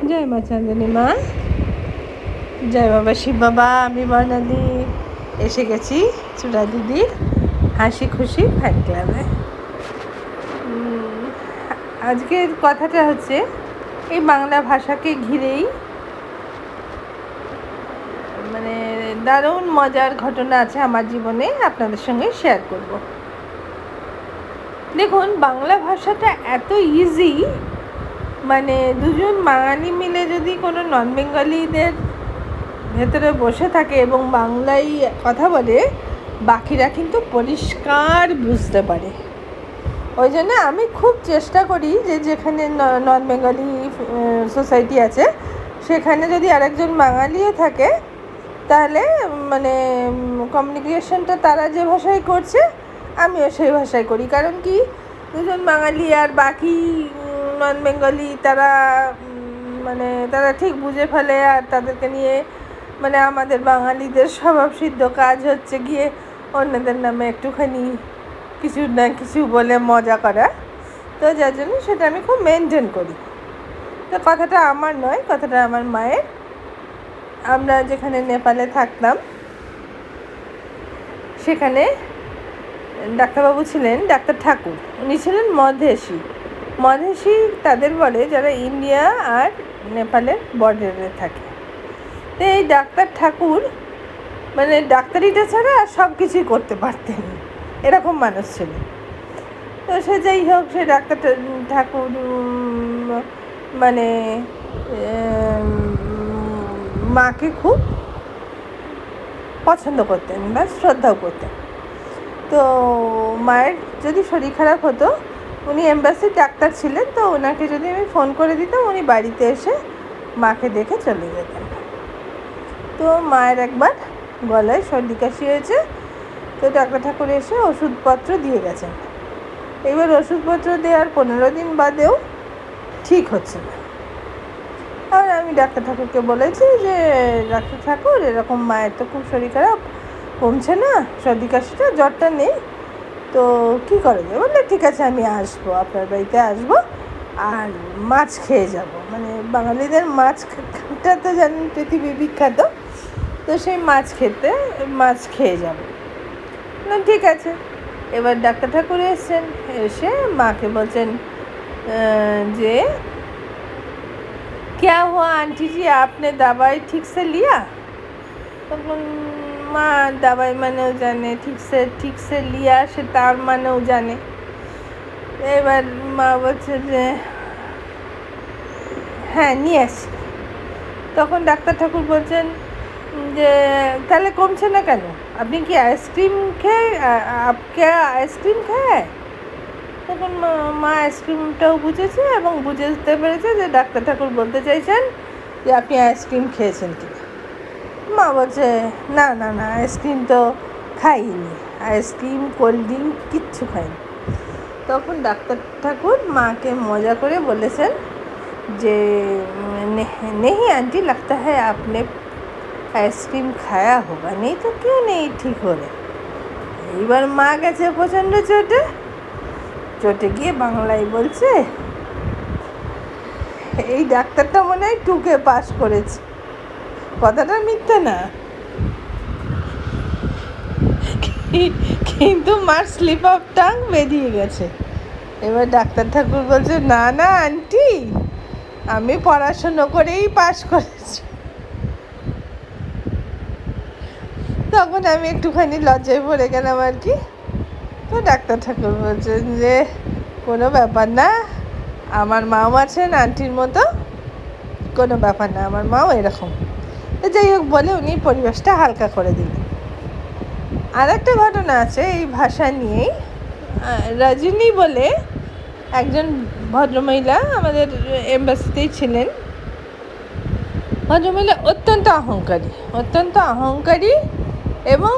জয় মা চাঁদনী মা, জয় বাবা শিব বাবা। আমি বর্ণালী এসে গেছি চূড়া দিদির হাসি খুশি ফ্যান ক্লাবে। আজকের কথাটা হচ্ছে এই বাংলা ভাষাকে ঘিরেই, মানে দারুণ মজার ঘটনা আছে আমার জীবনে, আপনাদের সঙ্গে শেয়ার করব। দেখুন, বাংলা ভাষাটা এত ইজি, মানে দুজন বাঙালি মিলে যদি কোনো নন বেঙ্গলিদের ভেতরে বসে থাকে এবং বাংলায় কথা বলে, বাকিরা কিন্তু পরিষ্কার বুঝতে পারে। ওই জন্য আমি খুব চেষ্টা করি যে যেখানে নন বেঙ্গলি সোসাইটি আছে সেখানে যদি আরেকজন বাঙালিও থাকে তাহলে মানে কমিউনিকেশনটা তারা যে ভাষায় করছে আমিও সেই ভাষায় করি। কারণ কি, দুজন বাঙালি আর বাকি নন বেঙ্গলি তারা ঠিক বুঝে ফেলে, আর তাদেরকে নিয়ে মানে আমাদের বাঙালিদের স্বভাবসিদ্ধ কাজ হচ্ছে গিয়ে অন্যদের নামে একটুখানি কিছু না কিছু বলে মজা করা। তো যার জন্য সেটা আমি খুব মেনটেন করি। তো কথাটা আমার নয়, কথাটা আমার মায়ের। আমরা যেখানে নেপালে থাকতাম সেখানে ডাক্তারবাবু ছিলেন ডাক্তার ঠাকুর। উনি ছিলেন মধেশি তাদের বলে যারা ইন্ডিয়া আর নেপালের বর্ডারে থাকে। তো এই ডাক্তার ঠাকুর মানে ডাক্তারিটা ছাড়া সব কিছুই করতে পারতেন, এরকম মানুষ ছিল। তো সে যাই হোক, সে ডাক্তার ঠাকুর মানে মাকে খুব পছন্দ করতেন বা শ্রদ্ধাও করতেন। তো মায়ের যদি শরীর খারাপ হতো, উনি এমবাসির ডাক্তার ছিলেন, তো ওনাকে যদি আমি ফোন করে দিতাম উনি বাড়িতে এসে মাকে দেখে চলে যেতেন। তো মায়ের একবার গলায় সর্দি কাশি হয়েছে, তো ডাক্তার ঠাকুর এসে ওষুধপত্র দিয়ে গেছেন। এবার ওষুধপত্র দেওয়ার 15 দিন বাদেও ঠিক হচ্ছে না। আর আমি ডাক্তার ঠাকুরকে বলেছি যে ডাক্তার ঠাকুর, এরকম মায়ের তো খুব শরীর খারাপ, কমছে না, সর্দি কাশিটা, জ্বরটা নেই, তো কী করা যাবে? বললে ঠিক আছে, আমি আসবো, আপনার বাড়িতে আসবো, আর মাছ খেয়ে যাব। মানে বাঙালিদের মাছটা তো জানেন পৃথিবী বিখ্যাত, তো সেই মাছ খেয়ে যাব। ঠিক আছে। এবার ডাক্তার ঠাকুর এসছেন, এসে মাকে বলছেন যে क्या हुआ आंटी जी, आपने दवाई ठीक से लिया? তখন মা দাবাই মানেও জানে, ঠিক সে লিয়া সে তার মানেও জানে। এবার মা বলছে যে হ্যাঁ নিয়ে আসি। তখন ডাক্তার ঠাকুর বলছেন যে তাহলে কমছে না কেন, আপনি কি আইসক্রিম খায়? তখন মা আইসক্রিমটাও বুঝেছে এবং বুঝতে পেরেছে যে ডাক্তার ঠাকুর বলতে চাইছেন যে আপনি আইসক্রিম খেয়েছেন কি। মা বলছে না না না, আইসক্রিম তো খাইনি, আইসক্রিম কোল্ড ড্রিঙ্ক কিচ্ছু খাইনি। তখন ডাক্তার ঠাকুর মাকে মজা করে বলেছেন যে नहीं आंटी, लगता है आपने आइसक्रीम खाया होगा, नहीं तो क्यों नहीं ठीक हो रहे। এইবার মা গেছে প্রচণ্ড চটে গিয়ে বাংলায় বলছে, এই ডাক্তারটা মনে হয় টুকে পাস করেছে। কথাটা মিথ্যে না, কিন্তু মার স্লিপ অফ টাং বেরিয়ে গেছে। এবার ডাক্তার ঠাকুর বলছে না না আন্টি, আমি পড়াশুনো করেই পাস করেছি। তখন আমি একটুখানি লজ্জায় পড়ে গেলাম আর কি। তো ডাক্তার ঠাকুর বলছেন যে কোনো ব্যাপার না, আমার মাও আছেন আন্টির মতো, কোনো ব্যাপার না, আমার মাও এরকম। তো যাই হোক বলে উনি পরিবেশটা হালকা করে দিলেন। আর একটা ঘটনা আছে এই ভাষা নিয়েই। রজনী বলে একজন ভদ্রমহিলা আমাদের এম্বাসিতেই ছিলেন। ভদ্রমহিলা অত্যন্ত অহংকারী এবং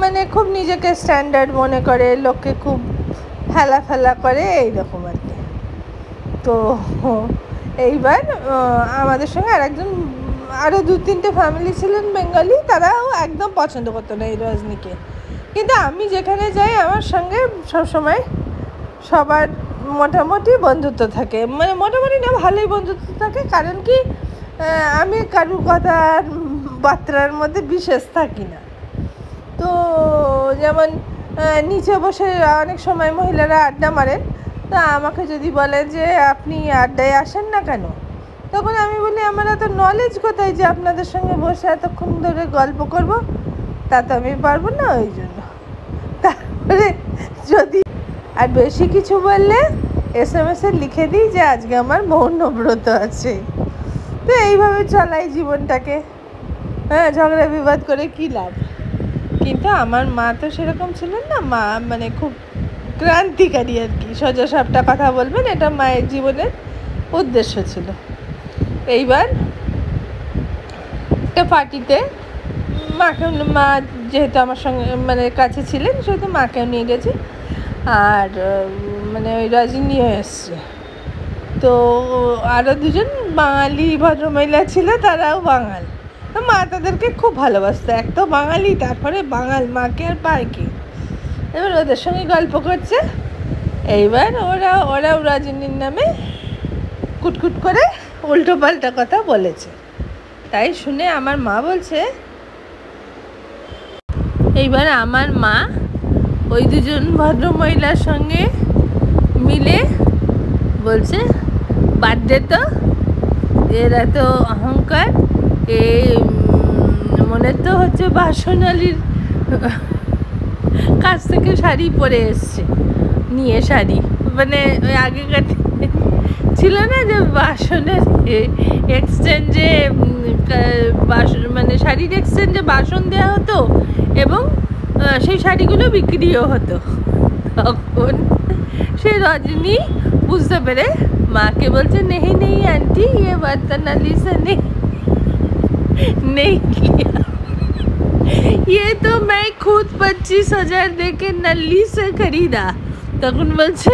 মানে খুব নিজেকে স্ট্যান্ডার্ড মনে করে, লোককে খুব ফেলা করে, এইরকম আর কি। তো এইবার আমাদের সঙ্গে আরও 2-3টে ফ্যামিলি ছিলেন বেঙ্গলি, তারাও একদম পছন্দ করতো না এই রজনীকে। কিন্তু আমি যেখানে যাই আমার সঙ্গে সবসময় সবার মোটামুটি বন্ধুত্ব থাকে, মানে মোটামুটি না, ভালোই বন্ধুত্ব থাকে। কারণ কি, আমি কারুর কথার বার্তার মধ্যে বিশেষ থাকি না। তো যেমন নিচে বসে অনেক সময় মহিলারা আড্ডা মারেন, তা আমাকে যদি বলে যে আপনি আড্ডায় আসেন না কেন, তখন আমি বলি আমার এত নলেজ কোথায় যে আপনাদের সঙ্গে বসে এতক্ষণ ধরে গল্প করব, তা তো আমি পারবো না। ওই জন্য তারপরে যদি আর বেশি কিছু বললে SMS-এ লিখে দিই যে আজকে আমার মৌনব্রত আছে। তো এইভাবে চালাই জীবনটাকে। হ্যাঁ, ঝগড়া বিবাদ করে কী লাভ? কিন্তু আমার মা তো সেরকম ছিলেন না। মা মানে খুব ক্রান্তিকারী আর কি, সোজা সাপটা কথা বলবেন, এটা মায়ের জীবনের উদ্দেশ্য ছিল। এইবার একটা পার্টিতে মা যেহেতু আমার সঙ্গে মানে কাছে ছিলেন, সেহেতু মাকেও নিয়ে গেছি। আর মানে ওই রজনীও এসছে। তো আরও দুজন বাঙালি ভদ্রমহিলা ছিল, তারাও বাঙাল। তো মা তাদেরকে খুব ভালোবাসতো। এক তো বাঙালি, তারপরে বাঙাল, মাকে আর পায় কি। এবার ওদের সঙ্গে গল্প করছে। এইবার ওরাও রজনীর নামে কুটকুট করে উল্টো পাল্টা কথা বলেছে। তাই শুনে আমার মা বলছে, এইবার আমার মা ওই দুজন ভদ্রমহিলার সঙ্গে মিলে বলছে, বার্থডে তো এর এত অহংকার, মনে তো হচ্ছে বাসনালীর কাছ থেকে শাড়ি পরে এসছে, নিয়ে শাড়ি, মানে ওই আগেকার ছিল না যে বাসনের এক্সচেঞ্জে মানে শাড়ির এক্সচেঞ্জে বাসন দেওয়া হতো এবং সেই শাড়িগুলো বিক্রিও হতো। তখন সে রজনী বুঝতে পেরে মাকে বলছে, নেই নেই আন্টি, ये बर्तन नली से नहीं लिया, ये तो मैं खुद 25,000 दे के नली से खरीदा। তখন বলছে,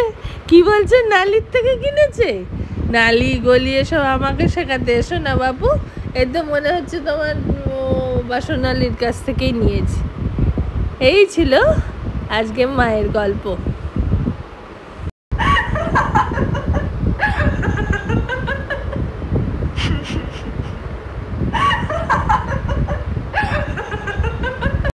কি বলছে, নালির থেকে কিনেছে? নালি গলিয়ে সব আমাকে শেখাতে এসো না বাবু, এর তো মনে হচ্ছে তোমার বাসনালীর কাছ থেকেই নিয়েছি। এই ছিল আজকে মায়ের গল্প।